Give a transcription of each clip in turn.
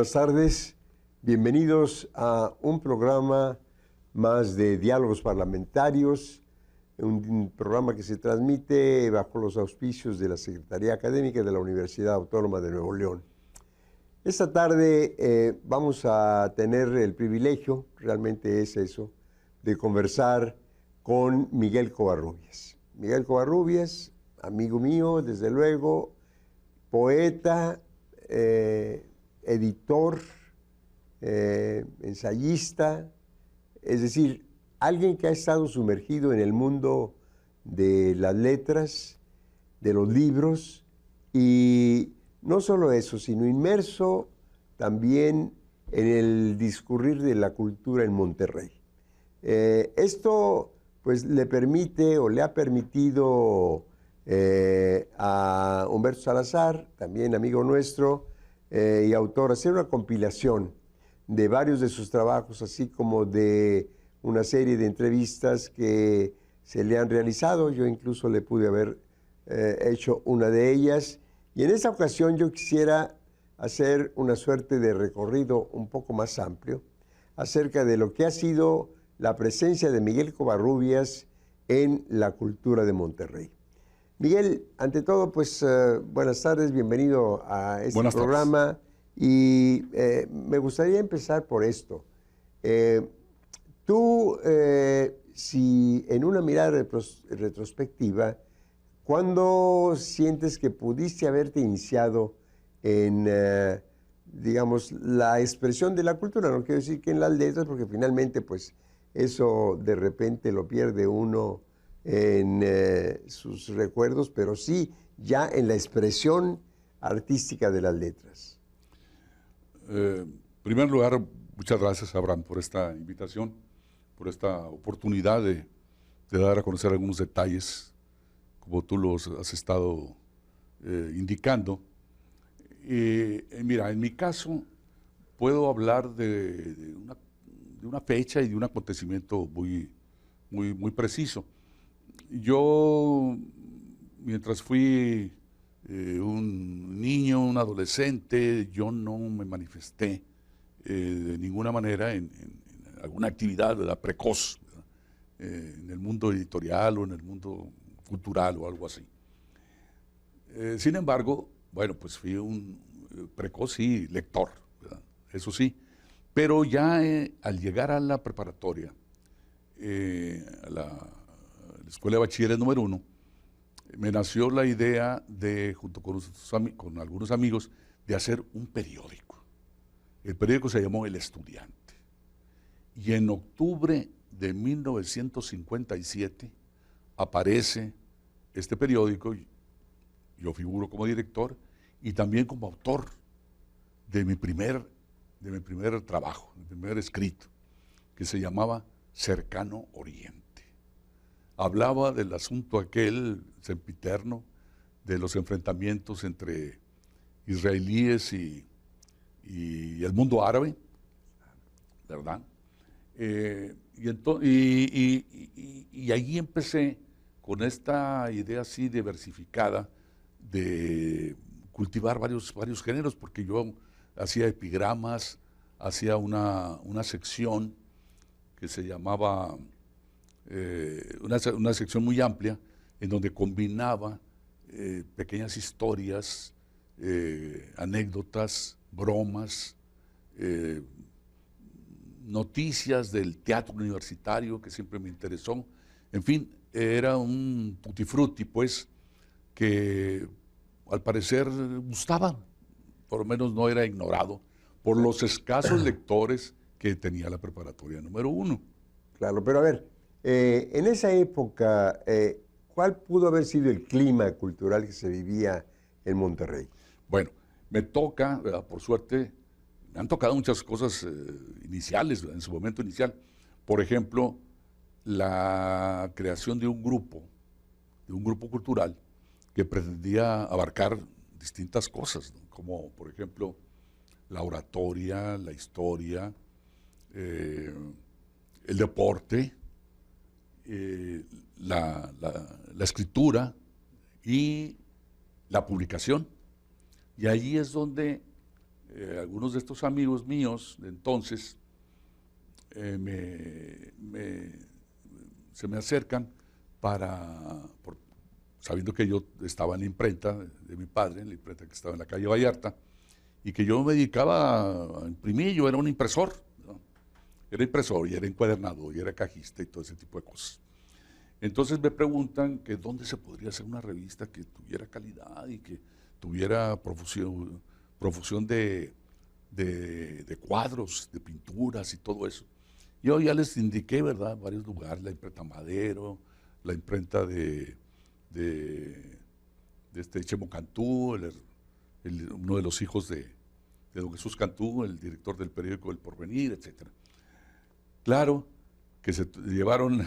buenas tardes. Bienvenidos a un programa más de diálogos parlamentarios, un programa que se transmite bajo los auspicios de la Secretaría Académica de la Universidad Autónoma de Nuevo León. Esta tarde vamos a tener el privilegio, realmente es eso, de conversar con Miguel Covarrubias. Miguel Covarrubias, amigo mío, desde luego, poeta, editor, ensayista, es decir, alguien que ha estado sumergido en el mundo de las letras, de los libros, y no solo eso, sino inmerso también en el discurrir de la cultura en Monterrey. Esto pues le permite o le ha permitido a Humberto Salazar, también amigo nuestro y autor, hacer una compilación de varios de sus trabajos, así como de una serie de entrevistas que se le han realizado. Yo incluso le pude haber hecho una de ellas. Y en esta ocasión yo quisiera hacer una suerte de recorrido un poco más amplio acerca de lo que ha sido la presencia de Miguel Covarrubias en la cultura de Monterrey. Miguel, ante todo, pues buenas tardes, bienvenido a este programa. Y me gustaría empezar por esto. Tú, si en una mirada retrospectiva, ¿cuándo sientes que pudiste haberte iniciado en, digamos, la expresión de la cultura? No quiero decir que en las letras, porque finalmente, pues, eso de repente lo pierde uno en sus recuerdos, pero sí ya en la expresión artística de las letras. En primer lugar, muchas gracias, Abraham, por esta invitación, por esta oportunidad de dar a conocer algunos detalles, como tú los has estado indicando. Mira, en mi caso, puedo hablar de una fecha y de un acontecimiento muy preciso. Yo, mientras fui un niño, un adolescente, yo no me manifesté de ninguna manera en alguna actividad, ¿verdad?, precoz, ¿verdad?, en el mundo editorial o en el mundo cultural o algo así. Sin embargo, bueno, pues fui un precoz, sí, lector, ¿verdad?, eso sí, pero ya al llegar a la preparatoria, a la Escuela de Bachilleres número 1, me nació la idea de, junto con algunos amigos, de hacer un periódico. El periódico se llamó El Estudiante. Y en octubre de 1957 aparece este periódico. Yo figuro como director y también como autor de mi primer trabajo, mi primer escrito, que se llamaba Cercano Oriente. Hablaba del asunto aquel sempiterno de los enfrentamientos entre israelíes y el mundo árabe, ¿verdad? Y allí empecé con esta idea así diversificada de cultivar varios géneros, porque yo hacía epigramas, hacía una sección que se llamaba, una sección muy amplia, en donde combinaba pequeñas historias, anécdotas, bromas, noticias del teatro universitario, que siempre me interesó. En fin, era un tutti frutti, pues, que al parecer gustaba, por lo menos no era ignorado, por los escasos lectores que tenía la preparatoria número 1. Claro, pero a ver, en esa época, ¿cuál pudo haber sido el clima cultural que se vivía en Monterrey? Bueno, me toca, por suerte, me han tocado muchas cosas iniciales, en su momento inicial. Por ejemplo, la creación de un grupo cultural que pretendía abarcar distintas cosas, ¿no?, como por ejemplo la oratoria, la historia, el deporte, la escritura y la publicación. Y allí es donde algunos de estos amigos míos de entonces se me acercan sabiendo que yo estaba en la imprenta de mi padre, en la imprenta que estaba en la calle Vallarta, y que yo me dedicaba a imprimir, yo era un impresor, ¿no? Era impresor y era encuadernador y era cajista y todo ese tipo de cosas. Entonces me preguntan que dónde se podría hacer una revista que tuviera calidad y que tuviera profusión de cuadros, de pinturas y todo eso. Yo ya les indiqué, ¿verdad?, varios lugares, la imprenta Madero, la imprenta de Chemo Cantú, uno de los hijos de don Jesús Cantú, el director del periódico El Porvenir, etc. Claro que se llevaron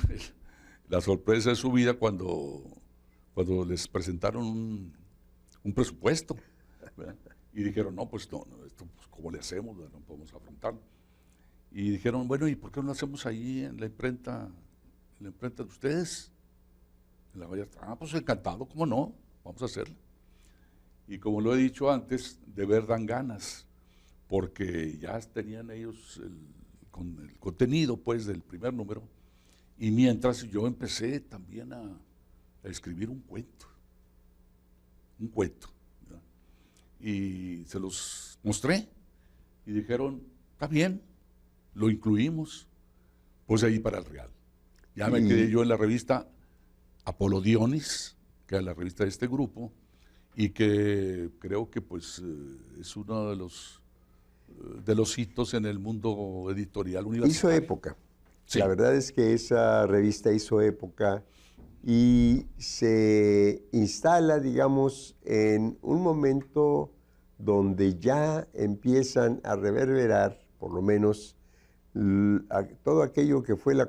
la sorpresa de su vida cuando les presentaron un presupuesto, ¿verdad? Y dijeron, no, esto pues, ¿cómo le hacemos? No podemos afrontarlo. Y dijeron, bueno, ¿y por qué no lo hacemos ahí en la imprenta de ustedes? En la Vallarta. Pues encantado, ¿cómo no? Vamos a hacerlo. Y como lo he dicho antes, de ver dan ganas, porque ya tenían ellos con el contenido, pues, del primer número, y mientras yo empecé también a escribir un cuento, ¿verdad? Y se los mostré, y dijeron, está bien, lo incluimos, pues ahí para el Real. Ya me quedé yo en la revista Apolodionis, que es la revista de este grupo, y que creo que pues es uno de los hitos en el mundo editorial universitario. Hizo época. Sí. La verdad es que esa revista hizo época y se instala, digamos, en un momento donde ya empiezan a reverberar, por lo menos, todo aquello que fue la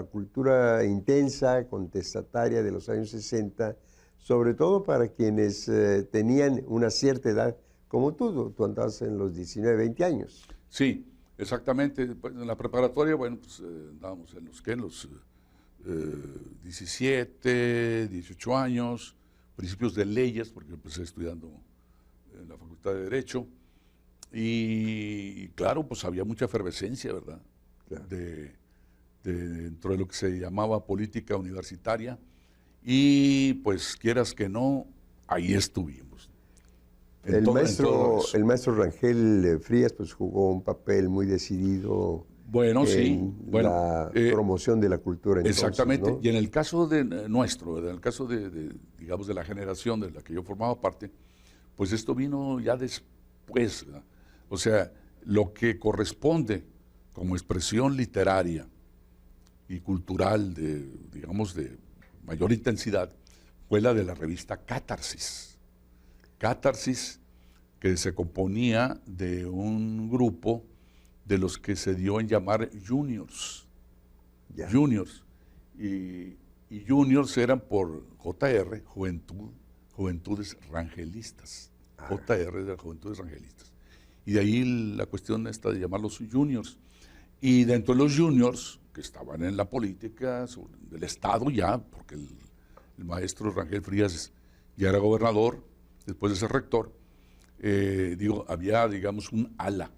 cultura intensa, contestataria de los años 60, sobre todo para quienes tenían una cierta edad, como tú andabas en los 19, 20 años. Sí, exactamente. Pues, en la preparatoria, bueno, pues andábamos en los 17, 18 años, principios de leyes, porque empecé estudiando en la Facultad de Derecho, y claro, pues había mucha efervescencia, ¿verdad? Claro. Dentro de lo que se llamaba política universitaria, y pues quieras que no, ahí estuvimos. El maestro Rangel Frías pues jugó un papel muy decidido en la promoción de la cultura. Entonces, exactamente, ¿no? Y en el caso nuestro, en el caso digamos, de la generación de la que yo formaba parte, pues esto vino ya después, ¿verdad? O sea, lo que corresponde como expresión literaria y cultural digamos, de mayor intensidad, fue la de la revista Catarsis. Catarsis, que se componía de un grupo de los que se dio en llamar juniors. Yeah. Juniors. Y juniors eran por JR, Juventudes Rangelistas. JR de Juventudes Rangelistas. Y de ahí la cuestión esta de llamarlos juniors. Y dentro de los juniors, que estaban en la política del Estado ya, porque el maestro Rangel Frías ya era gobernador, después de ser rector, había, digamos, un ala,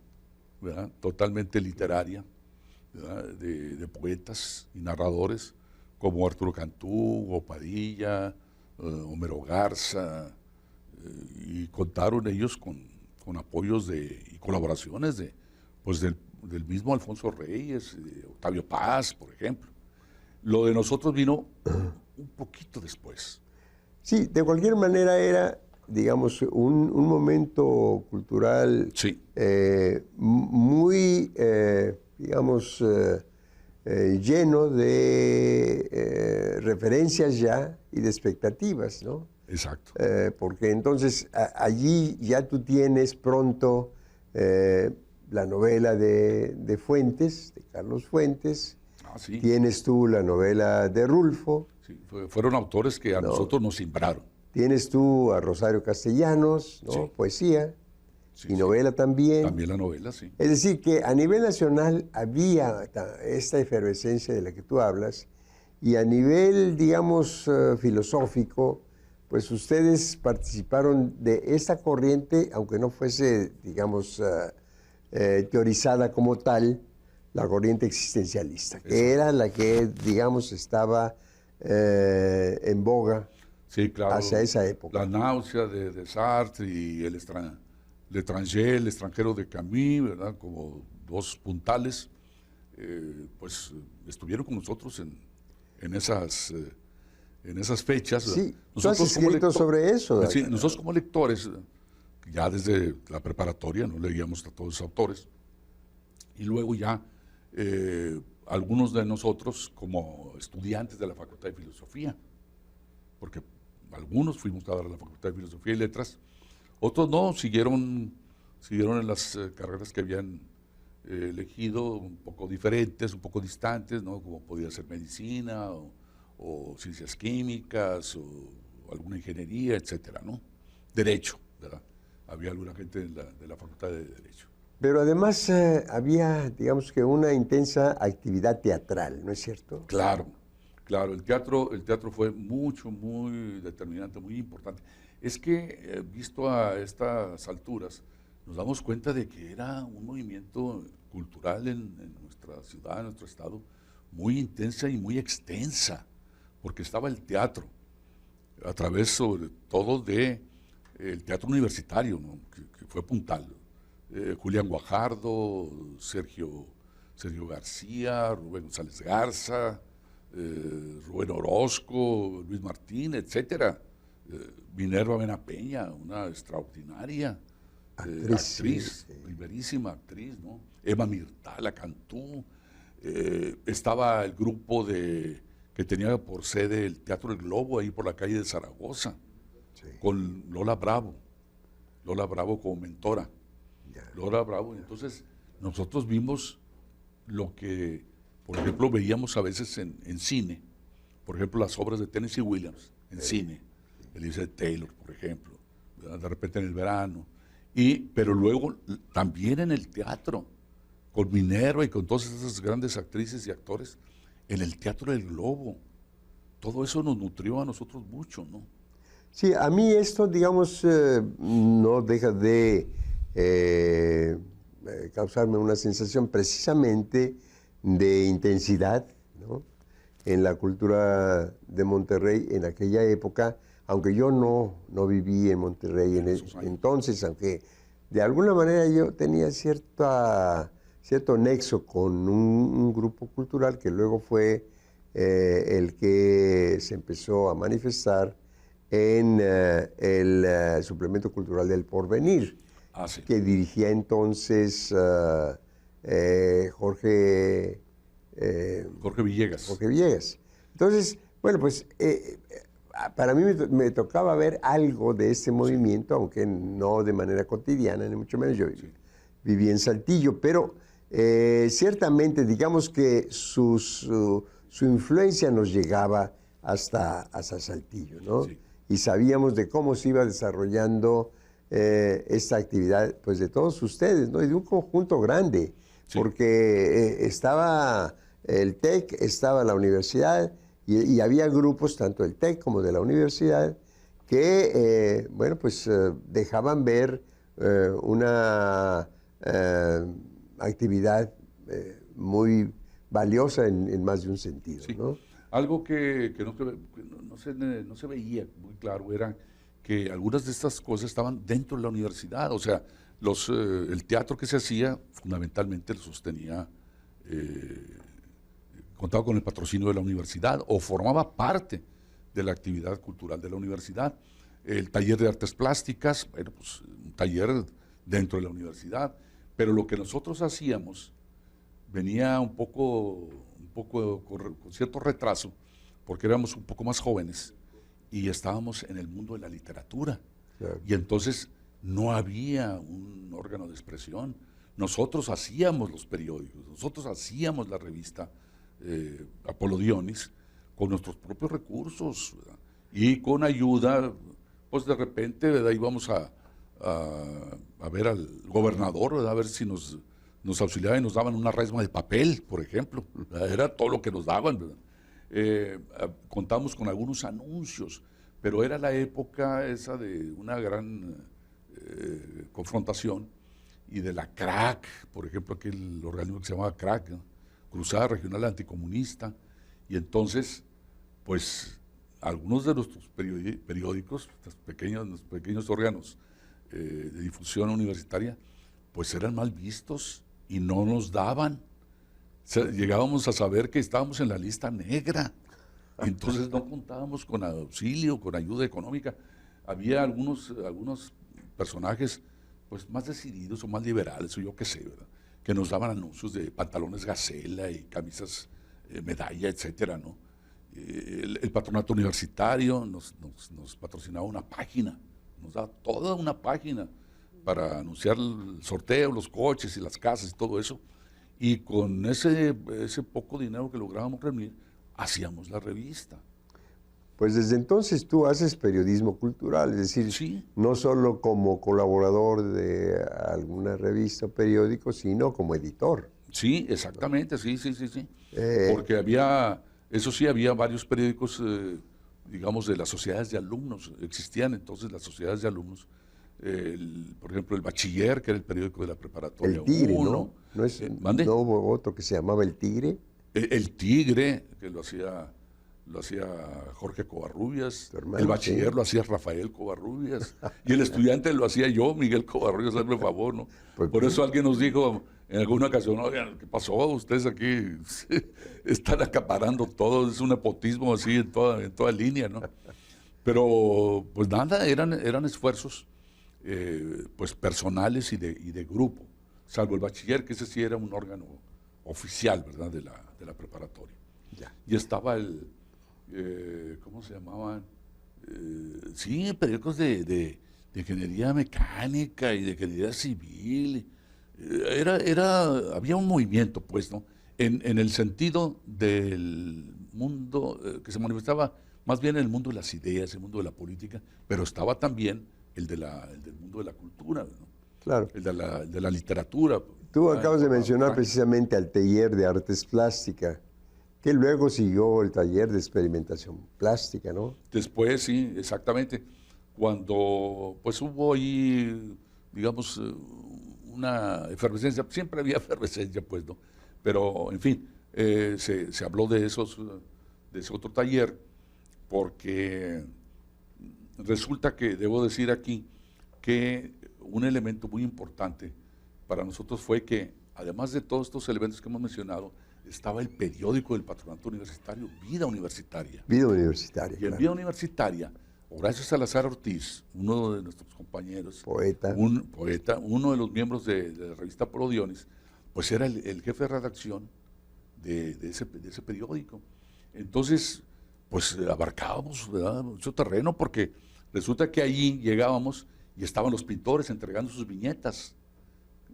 ¿verdad?, totalmente literaria, ¿verdad?, de poetas y narradores, como Arturo Cantú, Hugo Padilla, Homero Garza, y contaron ellos con apoyos y colaboraciones del mismo Alfonso Reyes, Octavio Paz, por ejemplo. Lo de nosotros vino un poquito después. Sí, de cualquier manera era, digamos, un momento cultural sí. Muy, digamos, lleno de referencias ya y de expectativas, ¿no? Exacto. Porque entonces allí ya tú tienes pronto la novela de Fuentes, de Carlos Fuentes. Sí. Tienes tú la novela de Rulfo. Sí, fueron autores que a nosotros nos simbraron. Tienes tú a Rosario Castellanos, ¿no? Sí. Poesía, sí, y novela también. También la novela, sí. Es decir, que a nivel nacional había esta efervescencia de la que tú hablas, y a nivel, digamos, filosófico, pues ustedes participaron de esta corriente, aunque no fuese, digamos, teorizada como tal, la corriente existencialista, que era la que, digamos, estaba en boga Sí, claro. hacia esa época. La náusea de Sartre y L'Étranger, el extranjero de Camus, ¿verdad? Como dos puntales, pues estuvieron con nosotros en esas fechas. ¿verdad? Sí, tú has escrito sobre eso. Sí, nosotros como lectores, ya desde la preparatoria, no leíamos a todos los autores, y luego ya algunos de nosotros como estudiantes de la Facultad de Filosofía, porque algunos fuimos a la Facultad de Filosofía y Letras, otros no, siguieron en las carreras que habían elegido, un poco diferentes, un poco distantes, ¿no? Como podía ser medicina o ciencias químicas o alguna ingeniería, etcétera, ¿no? Derecho, ¿verdad? Había alguna gente de la Facultad de Derecho. Pero además había, digamos que una intensa actividad teatral, ¿no es cierto? Claro, claro, el teatro fue muy determinante, muy importante. Es que, visto a estas alturas, nos damos cuenta de que era un movimiento cultural en nuestra ciudad, en nuestro estado, muy intensa y muy extensa, porque estaba el teatro, a través sobre todo de el teatro universitario, ¿no? que fue puntal. Julián Guajardo, Sergio García, Rubén González Garza, Rubén Orozco, Luis Martín, etcétera. Minerva Mena Peña, una extraordinaria actriz, sí. primerísima actriz, ¿no? Emma Mirtala Cantú. Estaba el grupo que tenía por sede el Teatro El Globo, ahí por la calle de Zaragoza, Sí. con Lola Bravo como mentora. Ya. Lola Bravo. Entonces, nosotros vimos lo que, por ejemplo, veíamos a veces en cine, por ejemplo, las obras de Tennessee Williams en cine, Elizabeth Taylor, por ejemplo, ¿verdad? De repente en el verano, pero luego también en el teatro, con Minerva y con todas esas grandes actrices y actores, en el Teatro del Globo. Todo eso nos nutrió a nosotros mucho, ¿no? Sí, a mí esto, digamos, no deja de causarme una sensación precisamente de intensidad, ¿no? En la cultura de Monterrey en aquella época, aunque yo no viví en Monterrey entonces, aunque de alguna manera yo tenía cierto nexo con un grupo cultural que luego fue el que se empezó a manifestar en el Suplemento Cultural del Porvenir, Sí. que dirigía entonces Jorge Villegas. Jorge Villegas. Entonces, bueno, pues para mí me tocaba ver algo de este movimiento, aunque no de manera cotidiana, ni mucho menos. Yo viví en Saltillo, pero ciertamente, digamos que su influencia nos llegaba hasta Saltillo, ¿no? Sí. Y sabíamos de cómo se iba desarrollando esta actividad, pues de todos ustedes, ¿no? Y de un conjunto grande, Sí. porque estaba el TEC, estaba la universidad, y había grupos, tanto del TEC como de la universidad, que, bueno, pues dejaban ver una actividad muy valiosa en más de un sentido, Sí. ¿no? Algo que no se veía muy claro era que algunas de estas cosas estaban dentro de la universidad. O sea, el teatro que se hacía fundamentalmente lo sostenía, contaba con el patrocinio de la universidad o formaba parte de la actividad cultural de la universidad. El taller de artes plásticas, bueno, pues un taller dentro de la universidad. Pero lo que nosotros hacíamos venía un poco con cierto retraso, porque éramos un poco más jóvenes y estábamos en el mundo de la literatura. Claro. Y entonces no había un órgano de expresión. Nosotros hacíamos los periódicos, nosotros hacíamos la revista Apolo Dionis con nuestros propios recursos, ¿verdad? Y con ayuda, pues de repente, ¿verdad? Íbamos a ver al gobernador, ¿verdad? A ver si nos auxiliaban y nos daban una resma de papel, por ejemplo. Era todo lo que nos daban, ¿verdad? Contamos con algunos anuncios, pero era la época esa de una gran confrontación y de la CRAC, por ejemplo, aquel organismo que se llamaba CRAC, ¿no? Cruzada Regional Anticomunista, y entonces, pues, algunos de nuestros periódicos, los pequeños órganos de difusión universitaria, pues eran mal vistos y no nos daban. O sea, llegábamos a saber que estábamos en la lista negra, y entonces no contábamos con auxilio, con ayuda económica. Había algunos personajes pues más decididos o más liberales, o yo qué sé, ¿verdad?, que nos daban anuncios de pantalones Gacela y camisas medalla, etcétera, ¿no? El patronato universitario nos patrocinaba una página, nos daba toda una página para anunciar el sorteo, los coches y las casas y todo eso. Y con ese poco dinero que lográbamos reunir, hacíamos la revista. Pues desde entonces tú haces periodismo cultural, es decir, Sí. no solo como colaborador de alguna revista o periódico, sino como editor. Sí, exactamente, sí. Porque había varios periódicos, digamos, de las sociedades de alumnos. Existían entonces las sociedades de alumnos. Por ejemplo, el Bachiller, que era el periódico de la preparatoria. El Tigre, 1. ¿no? ¿Mande? ¿No hubo otro que se llamaba El Tigre? El Tigre, que lo hacía Jorge Covarrubias. Tu hermano, El Bachiller sí. lo hacía Rafael Covarrubias. Y el estudiante lo hacía yo, Miguel Covarrubias, hazme el favor, ¿no? Pues, Por eso alguien nos dijo en alguna ocasión: oigan, ¿qué pasó? Ustedes aquí están acaparando todo, es un nepotismo así en toda línea, ¿no? Pero pues nada, eran esfuerzos pues personales y de grupo, salvo el Bachiller, que ese sí era un órgano oficial, ¿verdad?, de la preparatoria. Ya. Y estaba ¿cómo se llamaban? Sí, periódicos de ingeniería mecánica y de ingeniería civil. Había un movimiento, pues, ¿no? En el sentido del mundo que se manifestaba más bien en el mundo de las ideas, el mundo de la política, pero estaba también el del mundo de la cultura, ¿no? Claro. El de la literatura. Tú acabas de mencionar precisamente al taller de artes plásticas, que luego siguió el taller de experimentación plástica, ¿no? Después, sí, exactamente. Cuando pues hubo ahí, digamos, una efervescencia, siempre había efervescencia, pues, ¿no? Pero, en fin, se habló de ese otro taller, porque resulta que, debo decir aquí, que un elemento muy importante para nosotros fue que, además de todos estos elementos que hemos mencionado, estaba el periódico del Patronato Universitario, Vida Universitaria. Vida Universitaria, Y en claro. Vida Universitaria, Horacio Salazar Ortiz, uno de nuestros compañeros, Poeta. un poeta, uno de los miembros de la revista Prodionis, pues era el jefe de redacción de ese periódico. Entonces, pues abarcábamos, ¿verdad?, mucho terreno, porque resulta que allí llegábamos y estaban los pintores entregando sus viñetas,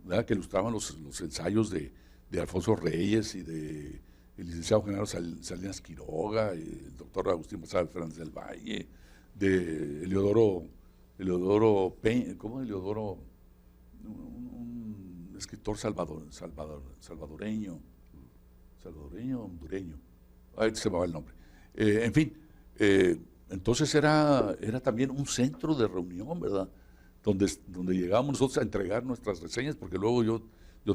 ¿verdad?, que ilustraban los ensayos de Alfonso Reyes y de el licenciado Genaro Salinas Quiroga, el doctor Agustín González Fernández del Valle, de Eleodoro Peña, ¿cómo Eleodoro? Un escritor salvadoreño, hondureño, ahí se me va el nombre. En fin, entonces era también un centro de reunión, ¿verdad?, donde llegábamos nosotros a entregar nuestras reseñas, porque luego yo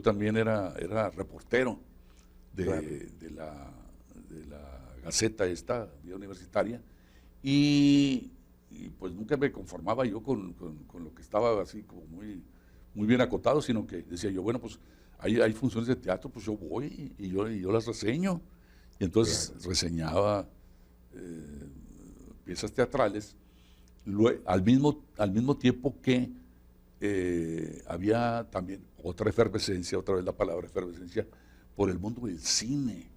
también era reportero de la Gaceta esta, Vida Universitaria, y pues nunca me conformaba yo con lo que estaba así como muy bien acotado, sino que decía yo, bueno, pues hay funciones de teatro, pues yo voy y yo las reseño. Y entonces reseñaba piezas teatrales, al mismo tiempo que había también otra efervescencia, otra vez la palabra efervescencia, por el mundo del cine.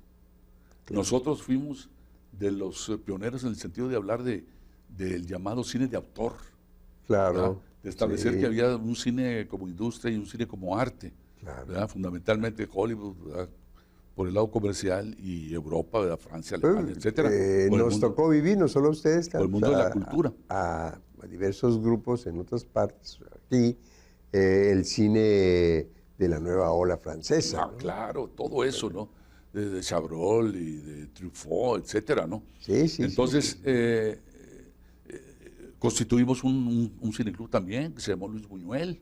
Claro. Nosotros fuimos de los pioneros en el sentido de hablar del llamado cine de autor. Claro. ¿Verdad? De establecer que había un cine como industria y un cine como arte. Claro. ¿Verdad? Fundamentalmente Hollywood, ¿verdad?, por el lado comercial, y Europa, ¿verdad?, Francia, Alemania, etcétera. Nos tocó vivir, no solo a ustedes, por el mundo de la cultura. A diversos grupos en otras partes. Aquí, el cine de la nueva ola francesa. ¿no? Claro, todo eso, ¿no? De Chabrol y de Truffaut, etcétera, ¿no? Sí. Entonces, constituimos un cineclub también, que se llamó Luis Buñuel,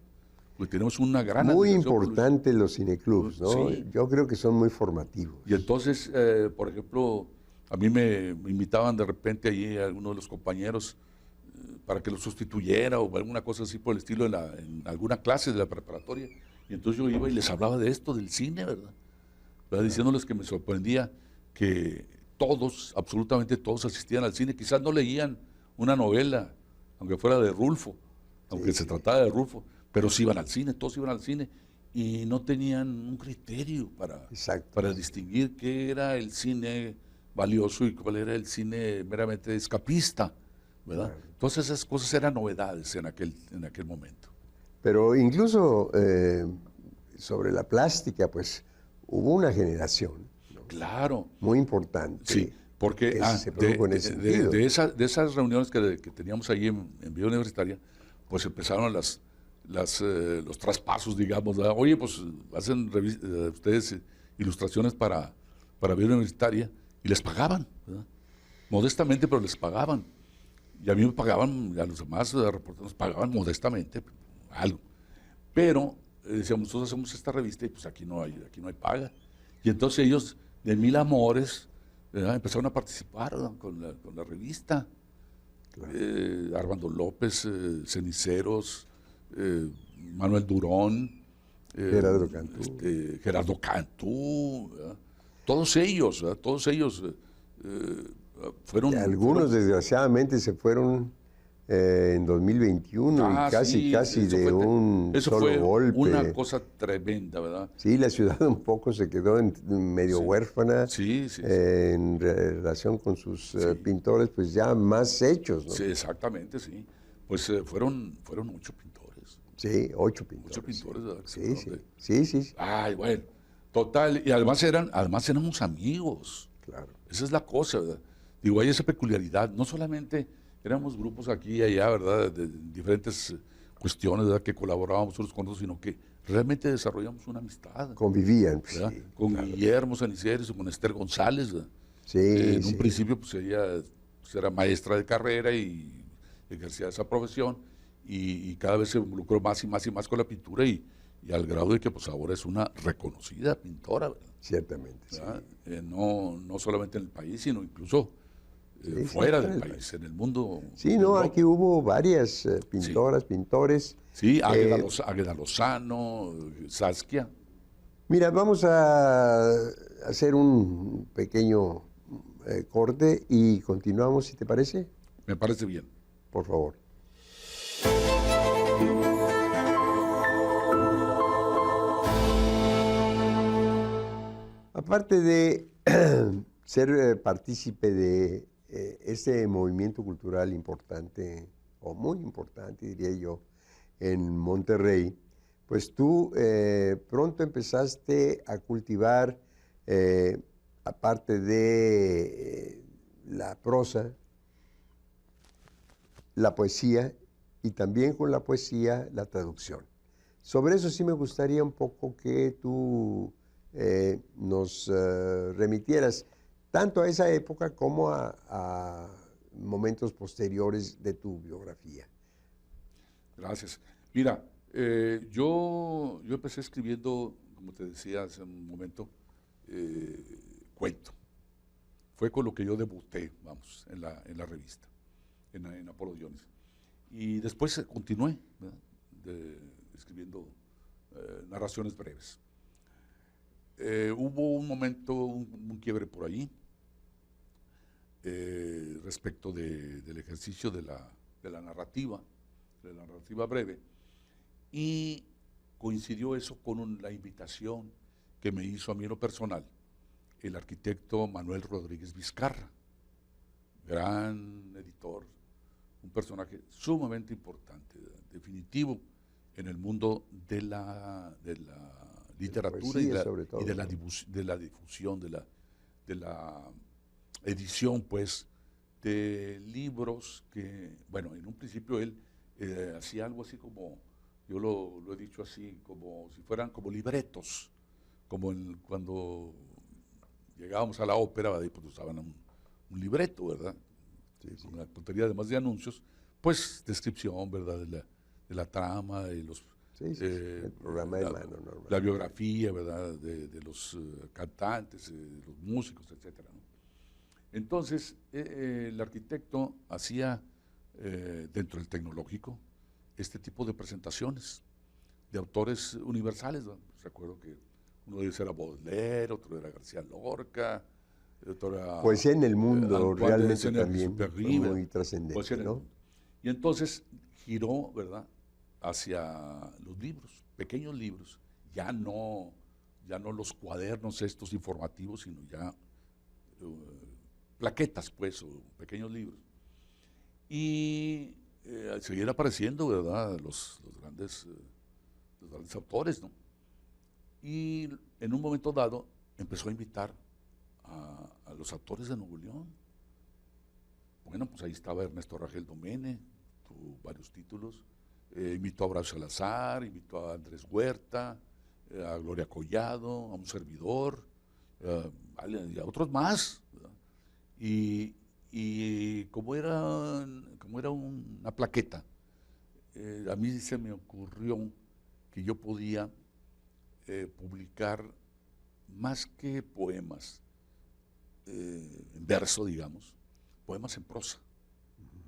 porque tenemos una gran Muy admiración por Luis. importantes los cineclubs, ¿no? Sí. Yo creo que son muy formativos. Y entonces, por ejemplo, a mí me invitaban de repente allí a algunos de los compañeros para que los sustituyera o alguna cosa así por el estilo en alguna clase de la preparatoria. Y entonces yo iba y les hablaba de esto, del cine, ¿verdad? Diciéndoles que me sorprendía que todos, absolutamente todos asistían al cine. Quizás no leían una novela, aunque fuera de Rulfo, aunque se tratara de Rulfo, pero sí iban al cine, todos iban al cine y no tenían un criterio para distinguir qué era el cine valioso y cuál era el cine meramente escapista, ¿verdad? Claro. Entonces esas cosas eran novedades en aquel momento. Pero incluso sobre la plástica, pues hubo una generación, ¿no? Claro. Muy importante. Sí, porque se produjo en ese sentido. De esas reuniones que teníamos ahí en Vía Universitaria, pues empezaron los traspasos, digamos, ¿verdad? Oye, pues hacen ustedes ilustraciones para Vía Universitaria y les pagaban, ¿verdad? Modestamente, pero les pagaban. Y a mí me pagaban, a los demás reporteros nos pagaban modestamente, algo. Pero decíamos, nosotros hacemos esta revista y pues aquí no hay paga. Y entonces ellos, de mil amores, ¿verdad?, empezaron a participar, ¿verdad?, con la revista. Claro. Armando López, Ceniceros, Manuel Durón, Gerardo Cantú, ¿verdad? Todos ellos, ¿verdad?, fueron... Y algunos desgraciadamente se fueron en 2021 y casi de un solo golpe. Una cosa tremenda, ¿verdad? Sí, la ciudad un poco se quedó medio huérfana en relación con sus pintores, pues ya más hechos, ¿no? Sí, exactamente, sí. Pues fueron 8 pintores. Sí, 8 pintores. 8 pintores, ¿verdad? Sí. Ay, bueno, total. Y además éramos amigos. Claro. Esa es la cosa, ¿verdad? Digo, hay esa peculiaridad. No solamente éramos grupos aquí y allá, ¿verdad?, de diferentes cuestiones, ¿verdad?, que colaborábamos unos con otros, sino que realmente desarrollamos una amistad. Convivían, ¿verdad? Sí, con Guillermo Saniceres o con Esther González, ¿verdad? Sí, en un principio, pues ella era maestra de carrera y ejercía esa profesión y cada vez se involucró más y más con la pintura y al grado de que pues ahora es una reconocida pintora, ¿verdad? Ciertamente, ¿verdad? Sí. No solamente en el país, sino incluso fuera del país, en el mundo. Sí, no, aquí hubo varias pintoras, pintores. Sí, Águeda Lozano, Saskia. Mira, vamos a hacer un pequeño corte y continuamos, si te parece. Me parece bien. Por favor. Aparte de ser partícipe de este movimiento cultural importante, o muy importante, diría yo, en Monterrey, pues tú pronto empezaste a cultivar, aparte de la prosa, la poesía, y también con la poesía, la traducción. Sobre eso sí me gustaría un poco que tú nos remitieras tanto a esa época como a momentos posteriores de tu biografía. Gracias. Mira, yo empecé escribiendo, como te decía hace un momento, cuento. Fue con lo que yo debuté, vamos, en la revista, en Apolo Dionis. Y después continué, ¿verdad?, escribiendo narraciones breves. Hubo un momento, un quiebre por ahí, respecto del ejercicio de la narrativa breve, y coincidió eso con la invitación que me hizo a mí en lo personal el arquitecto Manuel Rodríguez Vizcarra, gran editor, un personaje sumamente importante, definitivo en el mundo de la literatura y de la difusión, de la edición, pues, de libros que, bueno, en un principio él hacía algo así como, yo lo he dicho así, como si fueran como libretos, como cuando llegábamos a la ópera, pues usaban un libreto, ¿verdad? Sí. Con una tontería además de anuncios, pues, descripción, ¿verdad? De la trama, de los... Sí, sí, el programa de mano normal. La biografía, ¿verdad? De los cantantes, de los músicos, etcétera, ¿no? Entonces, el arquitecto hacía, dentro del tecnológico, este tipo de presentaciones de autores universales, ¿no? Recuerdo que uno de ellos era Baudelaire, otro era García Lorca, otro era... Poesía en el mundo, Antoine de realmente Saint-Exupéry, también fue muy Poesía trascendente, en el ¿no? mundo. Y entonces giró, ¿verdad?, hacia los libros, pequeños libros, ya no los cuadernos estos informativos, sino ya plaquetas, pues, o pequeños libros. Y seguían apareciendo, ¿verdad?, los grandes autores, ¿no? Y en un momento dado empezó a invitar a los autores de Nuevo León. Bueno, pues ahí estaba Ernesto Rangel Domene, tuvo varios títulos. Invitó a Horacio Salazar, invitó a Andrés Huerta, a Gloria Collado, a un servidor, y a otros más, ¿verdad? Y como era una plaqueta, a mí se me ocurrió que yo podía publicar más que poemas en verso, digamos, poemas en prosa.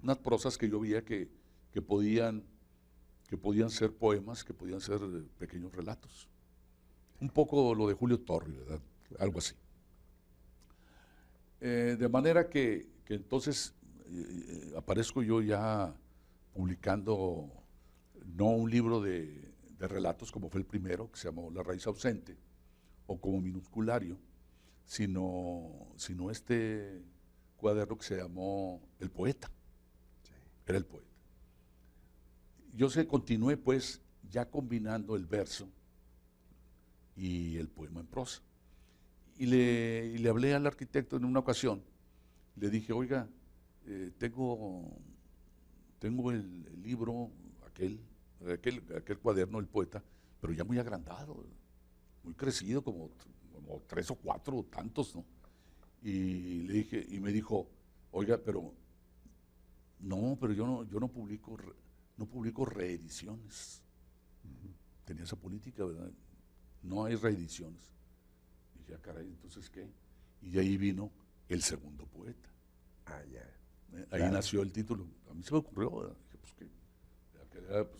Unas prosas que yo veía que podían ser poemas, que podían ser pequeños relatos. Un poco lo de Julio Torri, ¿verdad? Algo así. De manera que entonces aparezco yo ya publicando no un libro de relatos como fue el primero, que se llamó La raíz ausente, o como minusculario, sino este cuaderno que se llamó El poeta. Sí. Era El poeta. Yo continué pues ya combinando el verso y el poema en prosa. Y le hablé al arquitecto en una ocasión, le dije, oiga, tengo el libro, aquel cuaderno, El poeta, pero ya muy agrandado, muy crecido, como 3 o 4 tantos, ¿no? Y le dije, y me dijo, oiga, pero yo no publico reediciones. Tenía esa política, ¿verdad? No hay reediciones. Y dije, caray, ¿entonces qué? Y de ahí vino El segundo poeta. Ah, ya. Ahí Claro. nació el título. A mí se me ocurrió, ¿verdad? Dije, pues que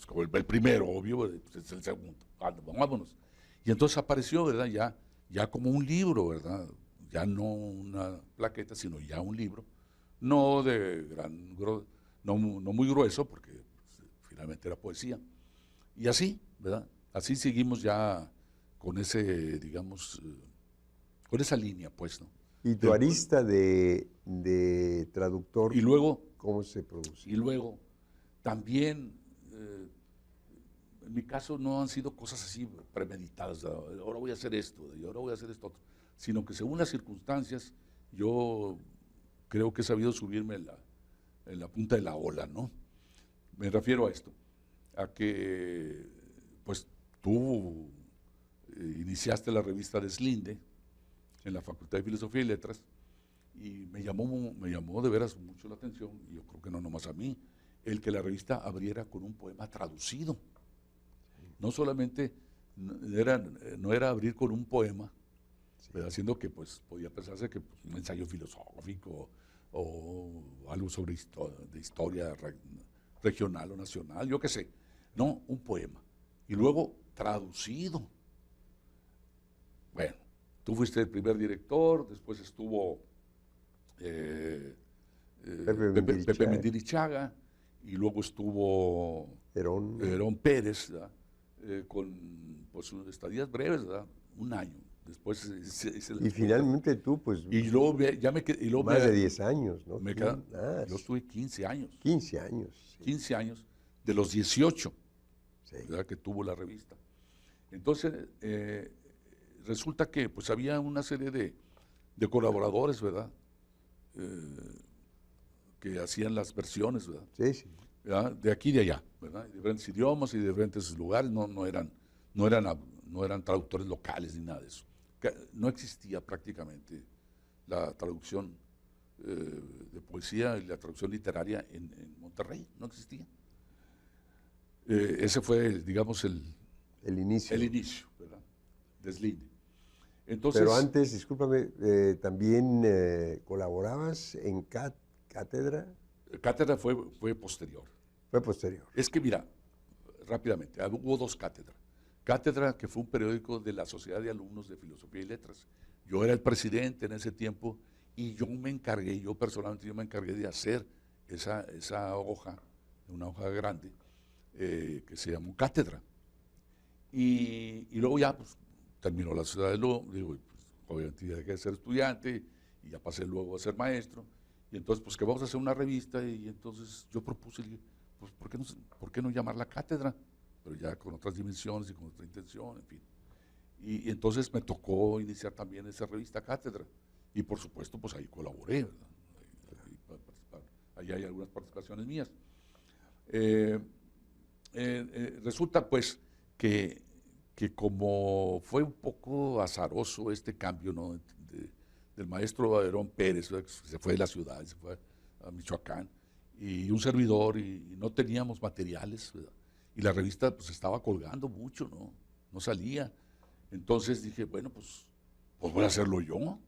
como el primero, obvio, pues es el segundo. Vámonos. Y entonces apareció, ¿verdad? Ya como un libro, ¿verdad? Ya no una plaqueta, sino ya un libro. No de no muy grueso, porque pues, finalmente era poesía. Y así, ¿verdad? Así seguimos ya con ese, digamos, con esa línea, pues, ¿no? ¿Y tu arista de traductor, Y luego, cómo se produce? y luego también, en mi caso no han sido cosas así premeditadas, ahora voy a hacer esto, y ahora voy a hacer esto otro, sino que según las circunstancias, yo creo que he sabido subirme en la punta de la ola, ¿no? Me refiero a esto, a que, pues, tú iniciaste la revista Deslinde en la Facultad de Filosofía y Letras, y me llamó de veras mucho la atención, y yo creo que no nomás a mí, el que la revista abriera con un poema traducido. No solamente, no era abrir con un poema, haciendo que pues podía pensarse que pues, un ensayo filosófico o algo sobre de historia regional o nacional, yo qué sé. No, un poema. Y luego traducido. Bueno, tú fuiste el primer director, después estuvo Pepe Mendirichaga, y luego estuvo Herón Pérez, con pues, estadías breves, ¿verdad? Un año. Después y finalmente tú, pues, y luego ya me quedé, más de 10 años, ¿no? Yo estuve 15 años. 15 años. Sí. 15 años, de los 18, sí, ¿verdad? Que tuvo la revista. Entonces, resulta que pues había una serie de colaboradores, ¿verdad? Que hacían las versiones, ¿verdad? Sí, sí. ¿Verdad? De aquí y de allá, ¿verdad? De diferentes idiomas y de diferentes lugares, no eran traductores locales ni nada de eso. No existía prácticamente la traducción de poesía y la traducción literaria en Monterrey, no existía. Ese fue, digamos, el inicio. ¿verdad? Deslinde. Entonces, pero antes, discúlpame, también colaborabas en Cátedra. Cátedra fue posterior. Fue posterior. Es que mira, rápidamente, hubo dos cátedras. Cátedra, que fue un periódico de la Sociedad de Alumnos de Filosofía y Letras. Yo era el presidente en ese tiempo y yo personalmente me encargué de hacer esa hoja, una hoja grande, que se llamó Cátedra. Y luego ya, pues, terminó la Sociedad de Alumnos, digo, pues, obviamente ya dejé de ser estudiante y ya pasé luego a ser maestro. Y entonces, pues que vamos a hacer una revista y entonces yo propuse, pues, ¿por qué no llamarla Cátedra? Pero ya con otras dimensiones y con otra intención, en fin. Y entonces me tocó iniciar también esa revista Cátedra. Y por supuesto, pues ahí colaboré, ¿verdad? Ahí hay algunas participaciones mías. Resulta pues que como fue un poco azaroso este cambio, ¿no? Del maestro Averón Pérez, que se fue de la ciudad, se fue a Michoacán, y un servidor, y no teníamos materiales, ¿verdad? Y la revista pues estaba colgando mucho, no salía. Entonces dije, bueno, pues voy a hacerlo yo.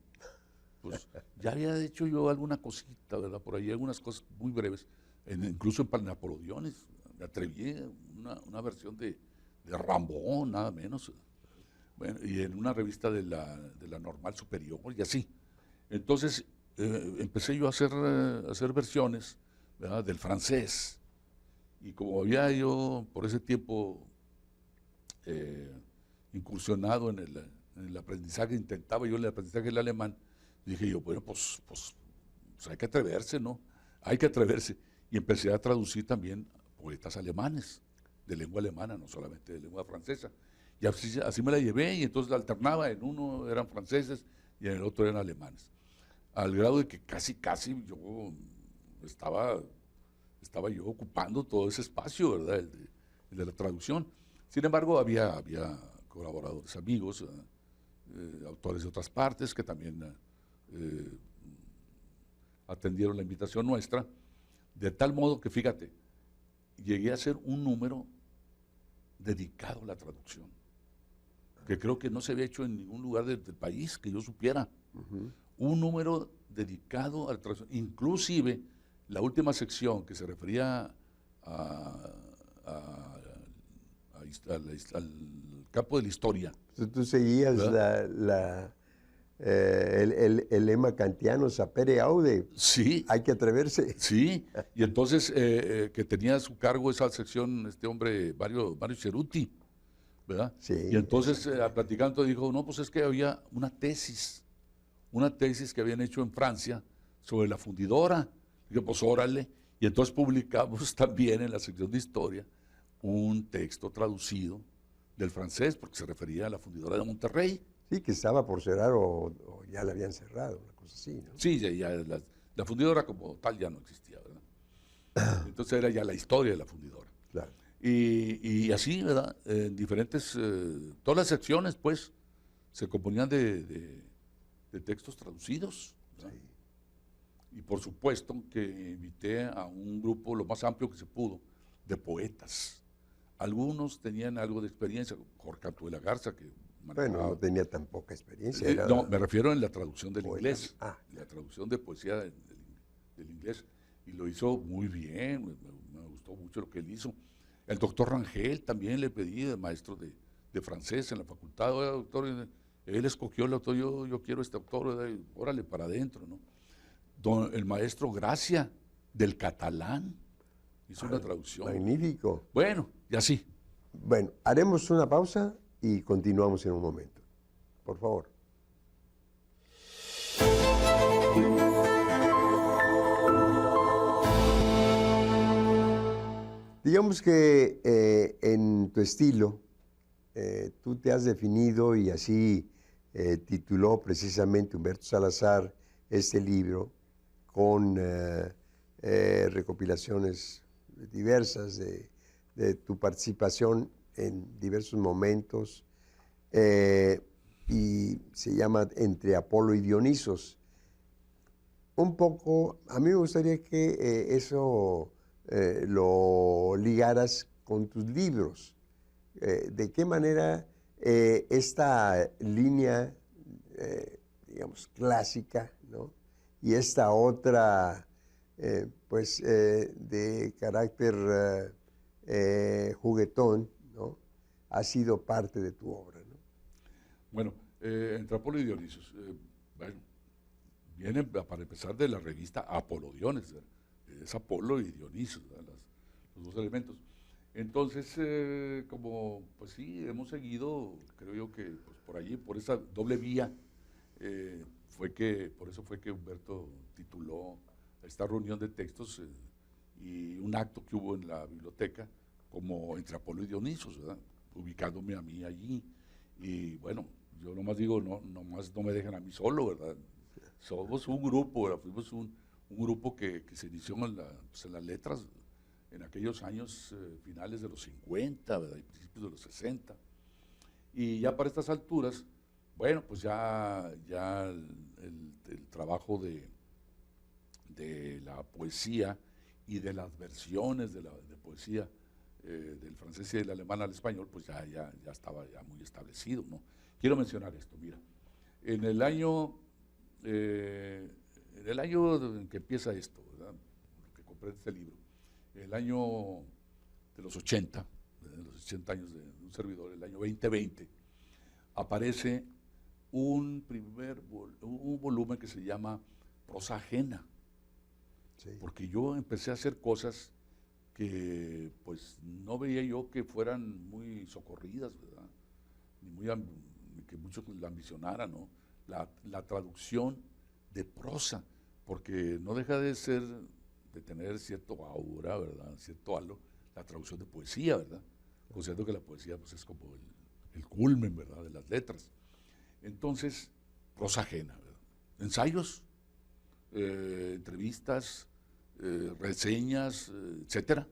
Pues ya había hecho yo alguna cosita, ¿verdad? Por ahí algunas cosas muy breves, incluso en Napoleones, me atreví a una versión de Rambón, nada menos. Bueno, y en una revista de la Normal Superior y así. Entonces empecé yo a hacer versiones, ¿verdad? Del francés. Y como había yo por ese tiempo incursionado en el aprendizaje, intentaba yo el aprendizaje del alemán, dije yo, bueno, pues hay que atreverse, ¿no? Hay que atreverse. Y empecé a traducir también poetas alemanes, de lengua alemana, no solamente de lengua francesa. Y así me la llevé, y entonces la alternaba, en uno eran franceses y en el otro eran alemanes. Al grado de que casi yo estaba yo ocupando todo ese espacio, ¿verdad? El de la traducción. Sin embargo, había colaboradores, amigos, autores de otras partes que también atendieron la invitación nuestra, de tal modo que, fíjate, llegué a hacer un número dedicado a la traducción, que creo que no se había hecho en ningún lugar del país, que yo supiera. Un número dedicado a la traducción, inclusive la última sección que se refería al campo de la historia. Tú seguías el lema kantiano, sapere aude. Sí. Hay que atreverse. Sí, y entonces que tenía a su cargo esa sección este hombre, Mario Ceruti, ¿verdad? Sí. Y entonces platicando dijo, no, pues es que había una tesis que habían hecho en Francia sobre la fundidora. Dije, pues órale. Y entonces publicamos también en la sección de historia un texto traducido del francés, porque se refería a la fundidora de Monterrey. Sí, que estaba por cerrar o ya la habían cerrado, una cosa así, ¿no? Sí, ya la fundidora como tal ya no existía, ¿verdad? Entonces era ya la historia de la fundidora. Claro. Y así, ¿verdad? En diferentes, todas las secciones, pues, se componían de textos traducidos, ¿verdad? Sí. Y por supuesto que invité a un grupo lo más amplio que se pudo, de poetas. Algunos tenían algo de experiencia, Jorge Cantú de la Garza, que bueno, no tenía tan poca experiencia. No, me refiero en la traducción del inglés, la traducción de poesía del inglés, y lo hizo muy bien, me gustó mucho lo que él hizo. El doctor Rangel también le pedí, el maestro de francés en la facultad, oiga, doctor, él escogió el autor, yo quiero este autor, órale, para adentro, ¿no? El maestro Gracia, del catalán, hizo una traducción. Magnífico. Bueno, y así. Bueno, haremos una pausa y continuamos en un momento. Por favor. Digamos que en tu estilo, tú te has definido y así tituló precisamente Humberto Salazar este libro con recopilaciones diversas de tu participación en diversos momentos, y se llama Entre Apolo y Dionisos. un poco, a mí me gustaría que eso lo ligaras con tus libros. ¿De qué manera esta línea, digamos, clásica, ¿no? Y esta otra, pues, de carácter juguetón, ¿no? Ha sido parte de tu obra, ¿no? Bueno, entre Apolo y Dionisios, bueno, viene para empezar de la revista Apolodiones, es Apolo y Dionisios, los dos elementos. Entonces, como, pues sí, hemos seguido, creo yo que pues, por allí, por esa doble vía, por eso fue que Humberto tituló esta reunión de textos y un acto que hubo en la biblioteca como entre Apolo y Dionisios, ¿verdad? Ubicándome a mí allí. Y bueno, yo nomás digo, nomás no me dejan a mí solo, ¿verdad? Somos un grupo, ¿verdad? Fuimos un grupo que se inició pues en las letras en aquellos años finales de los 50, ¿verdad? Y principios de los 60. Y ya para estas alturas, bueno, pues ya el trabajo de la poesía y de las versiones de poesía del francés y del alemán al español, pues ya estaba ya muy establecido, ¿no? Quiero mencionar esto, mira, en el año en que empieza esto, ¿verdad? Que comprende este libro, el año de los 80, de los 80 años de un servidor, el año 2020, aparece un volumen que se llama Prosa Ajena, sí. Porque yo empecé a hacer cosas que pues no veía yo que fueran muy socorridas, ¿verdad? Ni que muchos la ambicionaran, ¿no? La traducción de prosa, porque no deja de tener cierto aura, ¿verdad? Cierto halo, la traducción de poesía, ¿verdad? Considerando que la poesía pues, es como el culmen, ¿verdad? De las letras. Entonces, prosa ajena, ¿verdad? Ensayos, entrevistas, reseñas, etcétera.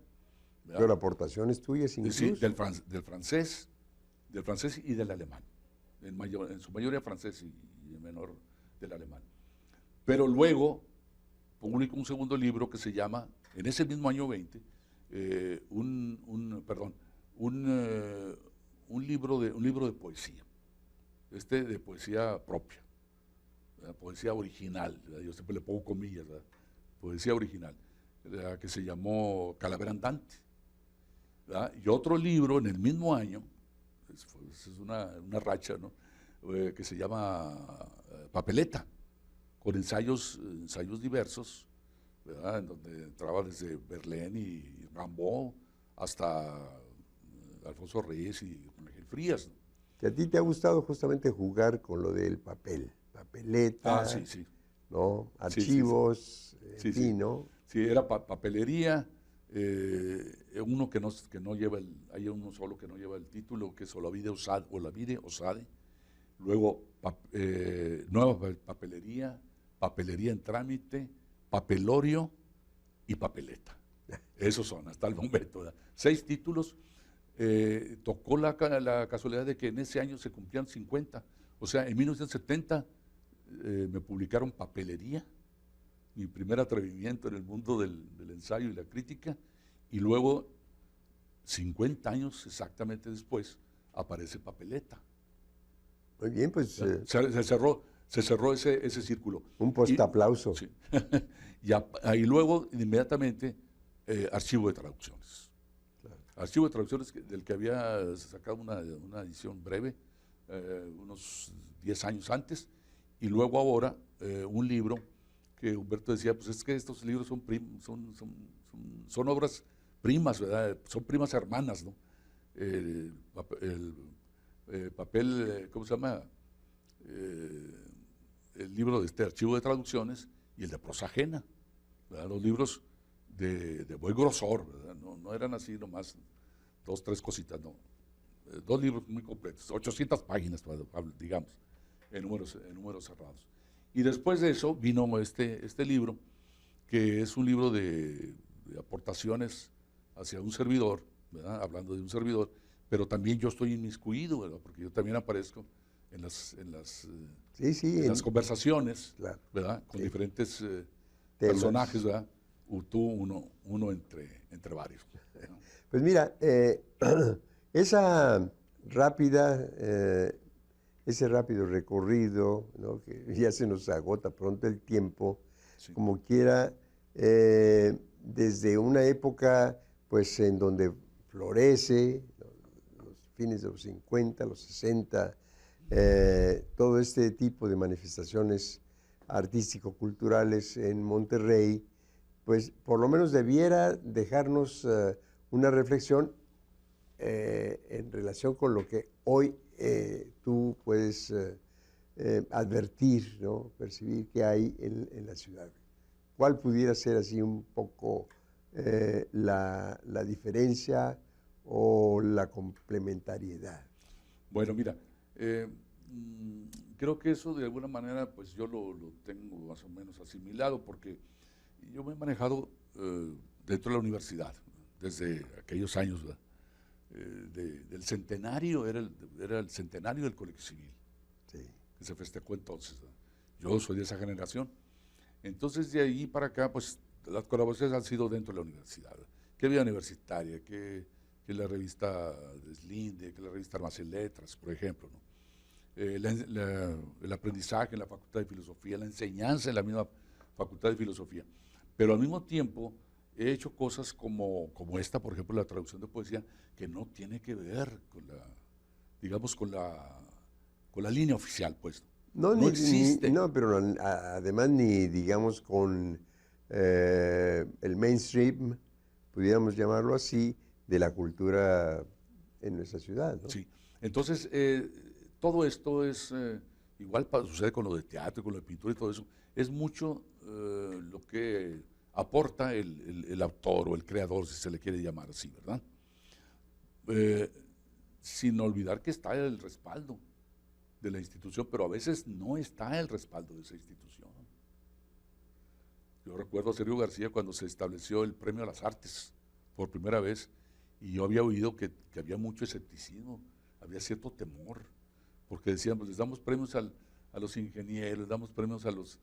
¿Verdad? Pero aportaciones tuyas incluso. Sí, del francés y del alemán. En su mayoría francés y en menor del alemán. Pero luego publico un segundo libro que se llama, en ese mismo año 20, un libro de poesía, de poesía propia, poesía original, ¿verdad? Yo siempre le pongo comillas, ¿verdad? Poesía original, que se llamó Calavera Andante, ¿verdad? Y otro libro en el mismo año, es una racha, ¿no? Que se llama Papeleta, con ensayos diversos, ¿verdad? En donde entraba desde Verlaine y Rimbaud hasta Alfonso Reyes y Ángel Frías, ¿no? Que a ti te ha gustado justamente jugar con lo del papel, papeleta, sí. ¿no? Archivos, sí, sí, ¿no? Sí, era papelería, uno que no lleva hay uno solo que no lleva el título, que es Olavide Osade, luego nueva papelería, papelería en trámite, papelorio y papeleta. Esos son hasta el momento, ¿verdad? 6 títulos. Tocó la casualidad de que en ese año se cumplían 50. O sea, en 1970 me publicaron Papelería, mi primer atrevimiento en el mundo del ensayo y la crítica, y luego, 50 años exactamente después, aparece Papeleta. Muy bien, pues... Se cerró ese círculo. Un postaplauso. Sí. y luego, inmediatamente, Archivo de Traducciones. Claro. Archivo de Traducciones del que había sacado una edición breve, unos 10 años antes, y luego ahora un libro que Humberto decía, pues es que estos libros son obras primas, ¿verdad? Son primas hermanas, ¿no? El papel, ¿cómo se llama? El libro de este Archivo de Traducciones y el de Prosa Ajena, ¿verdad? Los libros de buen grosor, ¿verdad? No eran así nomás 2, 3 cositas, no. 2 libros muy completos, 800 páginas, digamos, en números cerrados. Y después de eso vino este libro, que es un libro de aportaciones hacia un servidor, ¿verdad? Hablando de un servidor, pero también yo estoy inmiscuido, ¿verdad? Porque yo también aparezco en las conversaciones, claro, ¿verdad? Con diferentes personajes, ¿verdad? Tú uno entre varios. ¿No? Pues mira, esa rápida, ese rápido recorrido, ¿no? Que ya se nos agota pronto el tiempo, Sí. como quiera, desde una época pues en donde florece, los fines de los 50, los 60, todo este tipo de manifestaciones artístico-culturales en Monterrey, pues por lo menos debiera dejarnos una reflexión en relación con lo que hoy tú puedes advertir, ¿no? Percibir que hay en la ciudad. ¿Cuál pudiera ser así un poco la diferencia o la complementariedad? Bueno, mira, creo que eso de alguna manera pues yo lo tengo más o menos asimilado porque yo me he manejado dentro de la universidad desde aquellos años, del centenario, era el centenario del Colegio Civil, Sí. que se festejó entonces, ¿verdad? Yo soy de esa generación. Entonces de ahí para acá pues las colaboraciones han sido dentro de la universidad, ¿verdad? Que Vida Universitaria, que la revista Deslinde, que la revista Armas y Letras, por ejemplo, ¿no? El aprendizaje en la Facultad de Filosofía, la enseñanza en la misma Facultad de Filosofía. Pero al mismo tiempo he hecho cosas como esta, por ejemplo, la traducción de poesía, que no tiene que ver con la, digamos, con la línea oficial, pues. No, No existe. no, pero además ni, digamos, con el mainstream, pudiéramos llamarlo así, de la cultura en nuestra ciudad, ¿no? Sí. Entonces, todo esto es, igual sucede con lo de teatro, con lo de pintura y todo eso, es mucho lo que aporta el autor o el creador, si se le quiere llamar así, ¿verdad? Sin olvidar que está el respaldo de la institución, pero a veces no está el respaldo de esa institución. Yo recuerdo a Sergio García cuando se estableció el Premio a las Artes por primera vez, y yo había oído que había mucho escepticismo, había cierto temor, porque decían, pues les damos premios a los ingenieros, les damos premios a los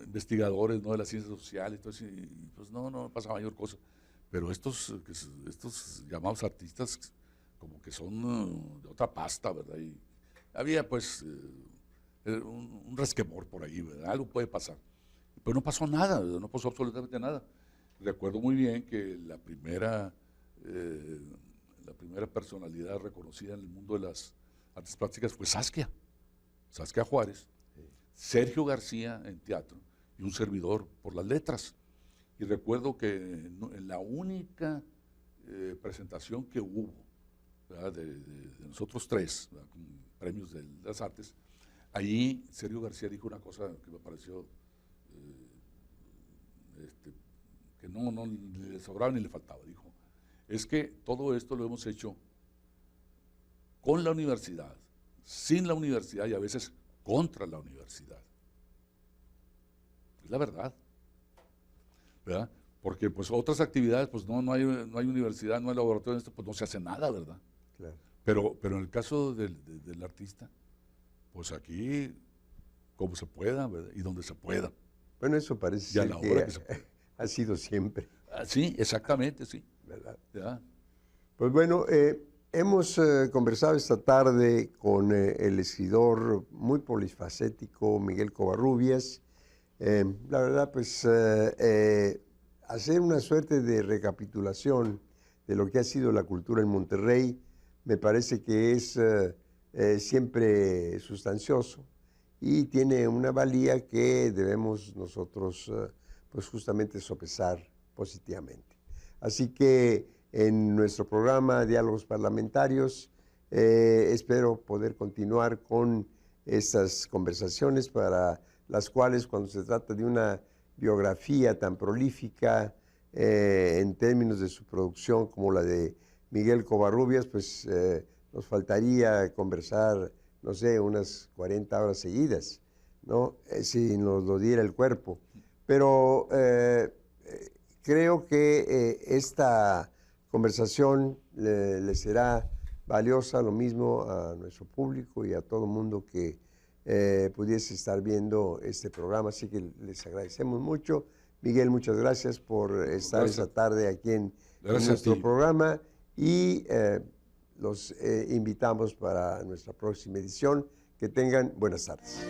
investigadores, ¿no?, de las ciencias sociales, entonces, y pues no pasa mayor cosa. Pero estos llamados artistas como que son de otra pasta, ¿verdad? Y había pues un resquemor por ahí, ¿verdad? Algo puede pasar. Pero no pasó nada, no pasó absolutamente nada. Recuerdo muy bien que la primera personalidad reconocida en el mundo de las artes plásticas fue Saskia Juárez, Sergio García en teatro y un servidor por las letras. Y recuerdo que en la única presentación que hubo, ¿verdad?, de nosotros tres, ¿verdad?, con premios de las artes, allí Sergio García dijo una cosa que me pareció que no le sobraba ni le faltaba. Dijo, es que todo esto lo hemos hecho con la universidad, sin la universidad y a veces contra la universidad. Es la verdad, ¿verdad? Porque pues otras actividades, pues no hay universidad, no hay laboratorio, pues no se hace nada, ¿verdad? Claro. Pero en el caso del artista, pues aquí como se pueda, ¿verdad?, y donde se pueda. Bueno, eso parece Y a ser la hora que se que pueda. ha sido siempre, Sí, exactamente, sí. ¿verdad? ¿Ya? Pues bueno, hemos conversado esta tarde con el escritor muy polifacético Miguel Covarrubias. La verdad, pues hacer una suerte de recapitulación de lo que ha sido la cultura en Monterrey me parece que es siempre sustancioso y tiene una valía que debemos nosotros pues justamente sopesar positivamente. Así que en nuestro programa Diálogos Parlamentarios espero poder continuar con estas conversaciones para las cuales, cuando se trata de una biografía tan prolífica en términos de su producción como la de Miguel Covarrubias, pues nos faltaría conversar, no sé, unas 40 horas seguidas, ¿no? Si nos lo diera el cuerpo. Pero creo que esta conversación le será valiosa, lo mismo a nuestro público y a todo mundo que pudiese estar viendo este programa, así que les agradecemos mucho. Miguel, muchas gracias por estar esta tarde aquí en nuestro programa y los invitamos para nuestra próxima edición. Que tengan buenas tardes.